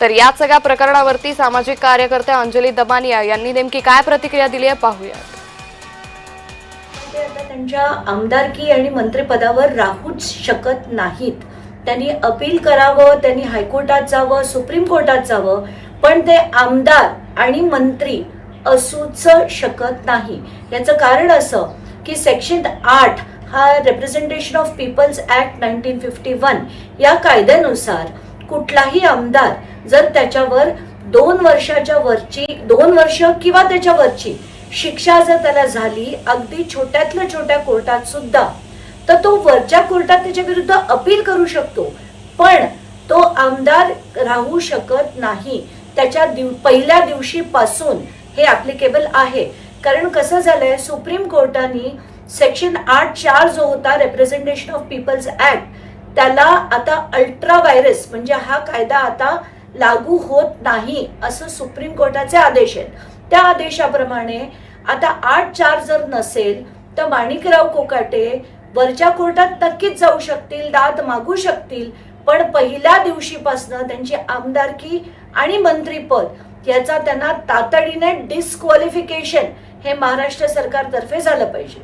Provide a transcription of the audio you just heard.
तर या सगळ्या प्रकरणावरती सामाजिक कार्यकर्ते अंजली दमानिया यांनी नेमकी काय प्रतिक्रिया दिली आहे पाहूयात. आता त्यांच्या आमदारकी आणि मंत्रिपदावर राहूच शकत नाहीत. त्यांनी अपील करावं, त्यांनी हायकोर्टात जावं, सुप्रीम कोर्टात जावं, पण ते आमदार आणि मंत्री असूच शकत नाही. याचं कारण असं की सेक्शन 8 हा रिप्रेझेंटेशन ऑफ पीपल्स ऍक्ट 1951 या कायद्यानुसार कुठलाही आमदार जर त्याच्यावर 2 वर्षाच्या वरची 2 वर्ष किंवा त्याच्यावरची शिक्षा जर त्याला झाली अगदी छोट्यातल्या छोट्या कोर्टात सुद्धा, तर तो वरच्या कोर्टात त्याच्या विरुद्ध अपील करू शकतो, पण तो आमदार राहू शकत नाही. त्याच्या पहिल्या दिवशीपासून हे ऍप्लिकेबल आहे. कारण कसं झालंय, सुप्रीम कोर्टाने सेक्शन 8(4) जो होता रिप्रेझेंटेशन ऑफ पीपल्स ऍक्ट, त्याला आता अल्ट्रा व्हायरस म्हणजे हा कायदा आता लागू होत नाही असं सुप्रीम कोर्टाचे आदेश आहेत. त्या आदेशाप्रमाणे आता 8(4) जर नसेल तर माणिकराव कोकाटे वरच्या कोर्टात नक्कीच जाऊ शकतील, दाद मागू शकतील, पण पहिल्या दिवशीपासून त्यांची आमदारकी आणि मंत्रीपद याचा त्यांना तातडीने डिस्क्वालिफिकेशन हे महाराष्ट्र सरकारतर्फे झालं पाहिजे.